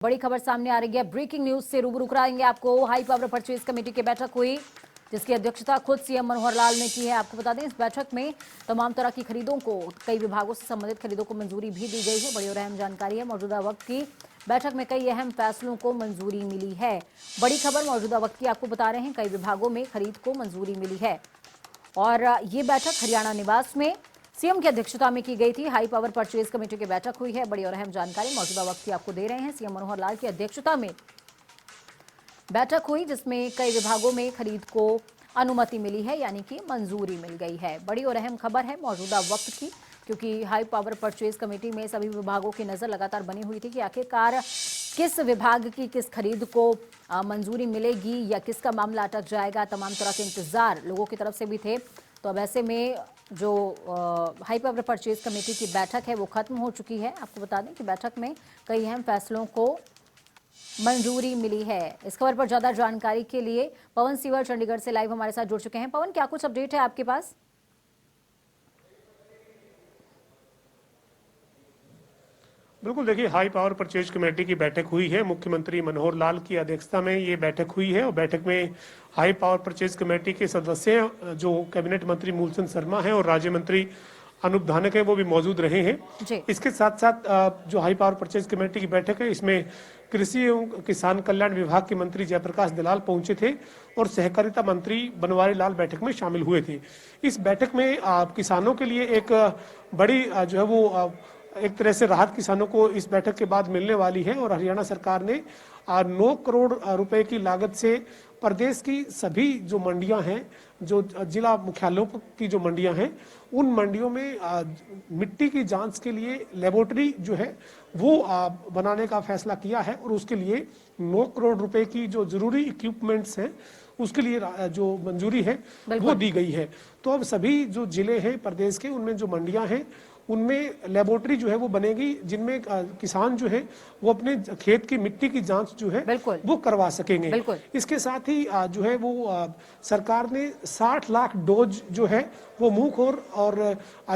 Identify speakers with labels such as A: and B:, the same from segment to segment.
A: बड़ी खबर सामने आ रही है। ब्रेकिंग न्यूज से रूबरू कराएंगे आपको। हाई पावर परचेज कमेटी की बैठक हुई जिसकी अध्यक्षता खुद सीएम मनोहर लाल ने की है। आपको बता दें इस बैठक में तमाम तरह की खरीदों को, कई विभागों से संबंधित खरीदों को मंजूरी भी दी गई है। बड़ी और अहम जानकारी है। मौजूदा वक्त की बैठक में कई अहम फैसलों को मंजूरी मिली है। बड़ी खबर मौजूदा वक्त की आपको बता रहे हैं। कई विभागों में खरीद को मंजूरी मिली है और ये बैठक हरियाणा निवास में सीएम की अध्यक्षता में की गई थी। हाई पावर परचेज कमेटी की बैठक हुई है। बड़ी और अहम जानकारी मौजूदा वक्त की आपको दे रहे हैं। सीएम मनोहर लाल की अध्यक्षता में बैठक हुई जिसमें कई विभागों में खरीद को अनुमति मिली है, यानी कि मंजूरी मिल गई है। बड़ी और अहम खबर है मौजूदा वक्त की, क्योंकि हाई पावर परचेज कमेटी में सभी विभागों की नजर लगातार बनी हुई थी कि आखिरकार किस विभाग की किस खरीद को मंजूरी मिलेगी या किसका मामला अटक जाएगा। तमाम तरह के इंतजार लोगों की तरफ से भी थे। तो अब ऐसे में जो हाई पावर परचेज कमेटी की बैठक है वो खत्म हो चुकी है। आपको बता दें कि बैठक में कई अहम फैसलों को मंजूरी मिली है। इस खबर पर ज्यादा जानकारी के लिए पवन सीवर चंडीगढ़ से लाइव हमारे साथ जुड़ चुके हैं। पवन, क्या कुछ अपडेट है आपके पास?
B: बिल्कुल, देखिए हाई पावर परचेज कमेटी की बैठक हुई है। मुख्यमंत्री मनोहर लाल की अध्यक्षता में ये बैठक हुई है और बैठक में हाई पावर परचेज कमेटी के सदस्य जो कैबिनेट मंत्री मूलचंद शर्मा हैं और राज्य मंत्री अनूप धानक है वो भी मौजूद रहे हैं। इसके साथ साथ जो हाई पावर परचेज कमेटी की बैठक है इसमें कृषि एवं किसान कल्याण विभाग के मंत्री जयप्रकाश दलाल पहुंचे थे और सहकारिता मंत्री बनवारी लाल बैठक में शामिल हुए थे। इस बैठक में किसानों के लिए एक बड़ी जो है वो एक तरह से राहत किसानों को इस बैठक के बाद मिलने वाली है और हरियाणा सरकार ने 9 करोड़ रुपए की लागत से प्रदेश की सभी जो मंडियां हैं, जो जिला मुख्यालयों की जो मंडियां हैं, उन मंडियों में मिट्टी की जांच के लिए लेबोरेटरी जो है वो बनाने का फैसला किया है और उसके लिए 9 करोड़ रुपए की जो जरूरी इक्विपमेंट्स हैं उसके लिए जो मंजूरी है वो दी गई है। तो अब सभी जो जिले हैं प्रदेश के, उनमें जो मंडियां हैं उनमें लेबोरेटरी जो है वो बनेगी जिनमें किसान जो है वो अपने खेत की मिट्टी की जांच जो है वो करवा सकेंगे। इसके साथ ही जो है वो सरकार ने 60 लाख डोज जो है वो मुंह खोर और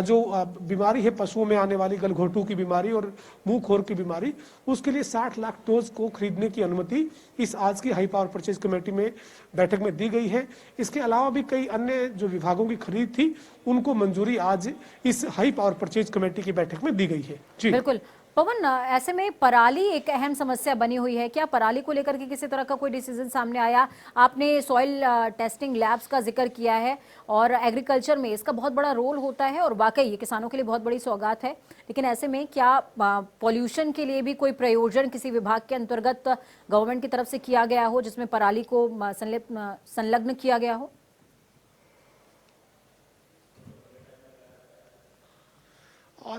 B: जो बीमारी है पशुओं में आने वाली गलघोटू की बीमारी और मुंह खोर की बीमारी, उसके लिए 60 लाख डोज को खरीदने की अनुमति इस आज की हाई पावर परचेज कमेटी में बैठक में दी गई है। इसके अलावा भी कई अन्य जो विभागों की खरीद थी उनको मंजूरी आज इस हाई पावर परचेज कमेटी की बैठक में दी गई है। जी
A: बिल्कुल पवन, ऐसे में पराली एक अहम समस्या बनी हुई है। क्या पराली को लेकर के किसी तरह का कोई डिसीजन सामने आया? आपने सॉइल टेस्टिंग लैब्स का जिक्र किया है और एग्रीकल्चर में इसका बहुत बड़ा रोल होता है और वाकई ये किसानों के लिए बहुत बड़ी सौगात है। लेकिन ऐसे में क्या पॉल्यूशन के लिए भी कोई प्रयोजन किसी विभाग के अंतर्गत गवर्नमेंट की तरफ से किया गया हो जिसमें पराली को संलग्न किया गया हो?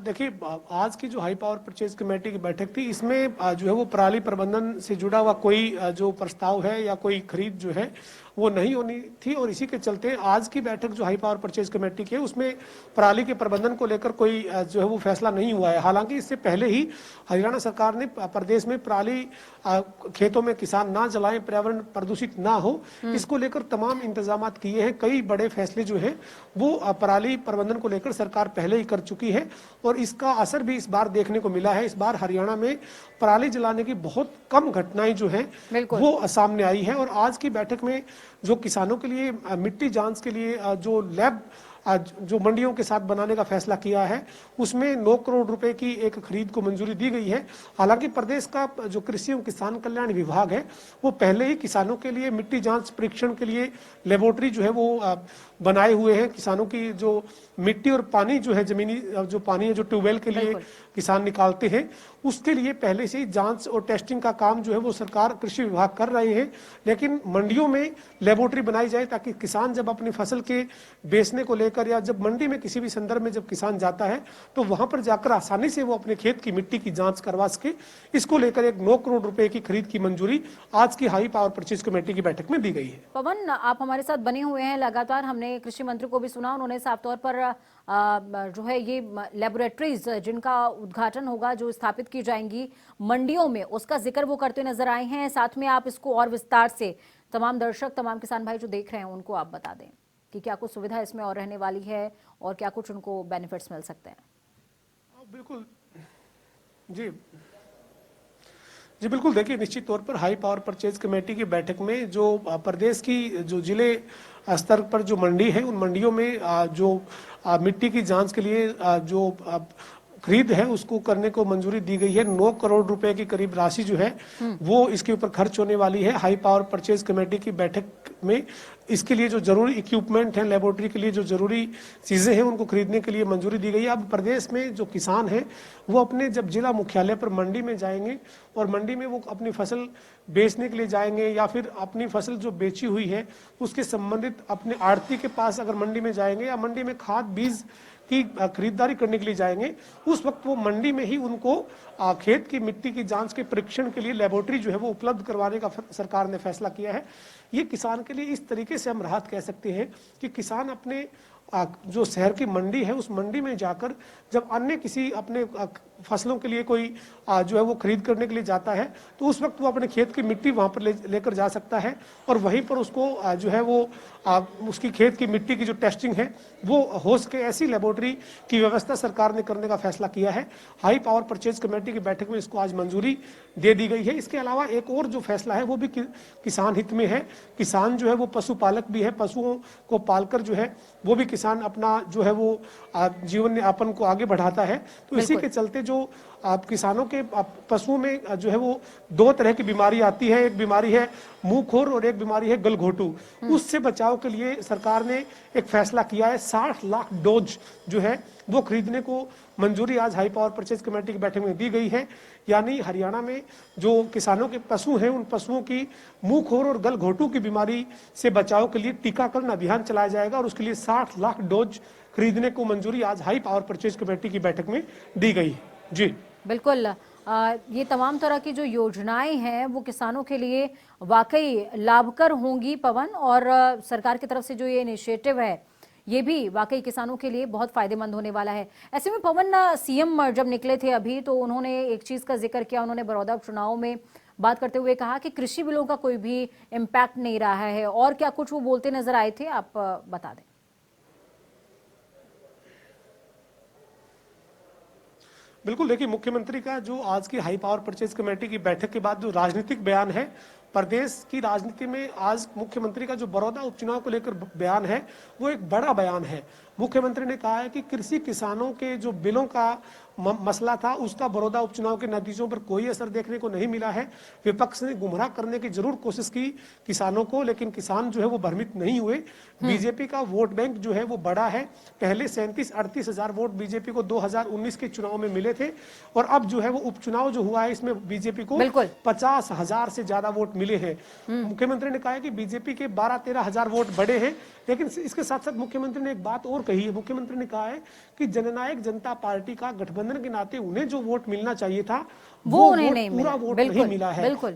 B: देखिए, आज की जो हाई पावर परचेज कमेटी की बैठक थी इसमें जो है वो पराली प्रबंधन से जुड़ा हुआ कोई जो प्रस्ताव है या कोई खरीद जो है वो नहीं होनी थी और इसी के चलते आज की बैठक जो हाई पावर परचेज कमेटी की है उसमें पराली के प्रबंधन को लेकर कोई जो है वो फैसला नहीं हुआ है। हालांकि इससे पहले ही हरियाणा सरकार ने प्रदेश में पराली खेतों में किसान ना जलाएं, पर्यावरण प्रदूषित ना हो, इसको लेकर तमाम इंतजाम किए हैं। कई बड़े फैसले जो है वो पराली प्रबंधन को लेकर सरकार पहले ही कर चुकी है और इसका असर भी इस बार देखने को मिला है। इस बार हरियाणा में पराली जलाने की बहुत कम घटनाएं जो है वो सामने आई है और आज की बैठक में जो किसानों के लिए मिट्टी जांच के लिए जो लैब जो मंडियों के साथ बनाने का फैसला किया है उसमें 9 करोड़ रुपए की एक खरीद को मंजूरी दी गई है। हालांकि प्रदेश का जो कृषि एवं किसान कल्याण विभाग है वो पहले ही किसानों के लिए मिट्टी जांच परीक्षण के लिए लेबोरेटरी जो है वो बनाए हुए हैं। किसानों की जो मिट्टी और पानी जो है, जमीनी जो पानी है जो ट्यूबवेल के लिए किसान निकालते हैं, उसके लिए पहले से ही जांच और टेस्टिंग का काम जो है वो सरकार कृषि विभाग कर रहे हैं। लेकिन मंडियों में लेबोरेटरी बनाई जाए ताकि किसान जब अपनी फसल के बेचने को लेकर या जब मंडी में किसी भी संदर्भ में जब किसान जाता है तो वहां पर जाकर आसानी से वो अपने खेत की मिट्टी की जांच करवा सके। इसको लेकर एक 9 करोड़ रुपए की खरीद की मंजूरी आज की हाई पावर परचेज कमेटी की बैठक में दी गई है।
A: पवन, आप हमारे साथ बने हुए हैं लगातार। हमने कृषि मंत्री को भी सुना, उन्होंने साफ तौर पर जो है ये लेबोरेटरीज जिनका उद्घाटन होगा, जो स्थापित की जाएंगी मंडियों में, उसका जिक्र वो करते नजर आए हैं। साथ में आप इसको और विस्तार से तमाम दर्शक, तमाम किसान भाई जो देख रहे हैं उनको आप बता दें कि क्या कुछ सुविधा इसमें और रहने वाली है और क्या कुछ उनको बेनिफिट्स मिल सकते हैं।
B: बिल्कुल जी बिल्कुल, देखिए निश्चित तौर पर हाई पावर परचेज कमेटी की बैठक में जो प्रदेश की जो जिले स्तर पर जो मंडी है, उन मंडियों में जो मिट्टी की जांच के लिए जो खरीद है उसको करने को मंजूरी दी गई है। 9 करोड़ रुपए की करीब राशि जो है वो इसके ऊपर खर्च होने वाली है। हाई पावर परचेज कमेटी की बैठक में इसके लिए जो जरूरी इक्विपमेंट है, लेबोरेटरी के लिए जो जरूरी चीजें हैं उनको खरीदने के लिए मंजूरी दी गई है। अब प्रदेश में जो किसान हैं वो अपने जब जिला मुख्यालय पर मंडी में जाएंगे और मंडी में वो अपनी फसल बेचने के लिए जाएंगे या फिर अपनी फसल जो बेची हुई है उसके संबंधित अपने आड़ती के पास अगर मंडी में जाएंगे या मंडी में खाद बीज की खरीदारी करने के लिए जाएंगे, उस वक्त वो मंडी में ही उनको खेत की मिट्टी की जांच के परीक्षण के लिए लेबोरेटरी जो है वो उपलब्ध करवाने का सरकार ने फैसला किया है। ये किसान के लिए इस तरीके से हम राहत कह सकते हैं कि किसान अपने जो शहर की मंडी है उस मंडी में जाकर जब अन्य किसी अपने फसलों के लिए कोई जो है वो खरीद करने के लिए जाता है तो उस वक्त वो अपने खेत की मिट्टी वहां पर लेकर जा सकता है और वहीं पर उसको जो है वो उसकी खेत की मिट्टी की जो टेस्टिंग है वो हो सके ऐसी लेबोरेटरी की व्यवस्था सरकार ने करने का फैसला किया है। हाई पावर परचेज कमेटी की बैठक में इसको आज मंजूरी दे दी गई है। इसके अलावा एक और जो फैसला है वो भी किसान हित में है। किसान जो है वो पशुपालक भी है, पशुओं को पालकर जो है वो भी किसान अपना जो है वो जीवन यापन को आगे बढ़ाता है। तो इसी के चलते जो किसानों के पशुओं में जो है वो 2 तरह की बीमारी आती है। एक बीमारी है मुंहखोर और एक बीमारी है गलघोटू। उससे बचाव के लिए सरकार ने एक फैसला किया है। 60 लाख डोज जो है वो खरीदने को मंजूरी आज हाई पावर परचेज कमेटी की बैठक में दी गई है। यानी हरियाणा में जो किसानों के पशु हैं उन पशुओं की मुंहखोर और गलघोटू की बीमारी से बचाव के लिए टीकाकरण अभियान चलाया जाएगा और उसके लिए 60 लाख डोज खरीदने को मंजूरी आज हाई पावर परचेज कमेटी की बैठक में दी गई है। जी
A: बिल्कुल। ये तमाम तरह की जो योजनाएं हैं वो किसानों के लिए वाकई लाभकर होंगी पवन, और सरकार की तरफ से जो ये इनिशिएटिव है ये भी वाकई किसानों के लिए बहुत फायदेमंद होने वाला है। ऐसे में पवन, सीएम जब निकले थे अभी तो उन्होंने एक चीज का जिक्र किया, उन्होंने बड़ौदा चुनाव में बात करते हुए कहा कि कृषि बिलों का कोई भी इम्पैक्ट नहीं रहा है, और क्या कुछ वो बोलते नजर आए थे, आप बता दें।
B: बिल्कुल, देखिए मुख्यमंत्री का जो आज की हाई पावर परचेज कमेटी की बैठक के बाद जो राजनीतिक बयान है, प्रदेश की राजनीति में आज मुख्यमंत्री का जो बड़ौदा उपचुनाव को लेकर बयान है वो एक बड़ा बयान है। मुख्यमंत्री ने कहा है कि कृषि किसानों के जो बिलों का मसला था उसका बड़ौदा उपचुनाव के नतीजों पर कोई असर देखने को नहीं मिला है। विपक्ष ने गुमराह करने की जरूर कोशिश की किसानों को, लेकिन किसान जो है वो भ्रमित नहीं हुए। बीजेपी का वोट बैंक जो है वो बड़ा है। पहले 37-38 हजार वोट बीजेपी को 2019 के चुनाव में मिले थे और अब जो है वो उपचुनाव जो हुआ है इसमें बीजेपी को 50,000 से ज्यादा वोट मिले हैं। मुख्यमंत्री ने कहा है कि बीजेपी के 12-13 हजार वोट बढ़े हैं, लेकिन इसके साथ साथ मुख्यमंत्री ने एक बात और कही है। मुख्यमंत्री ने कहा है कि जननायक जनता पार्टी का गठबंधन के नाते उन्हें जो वोट मिलना चाहिए था वो उन्हें नहीं पूरा वोट नहीं मिला है।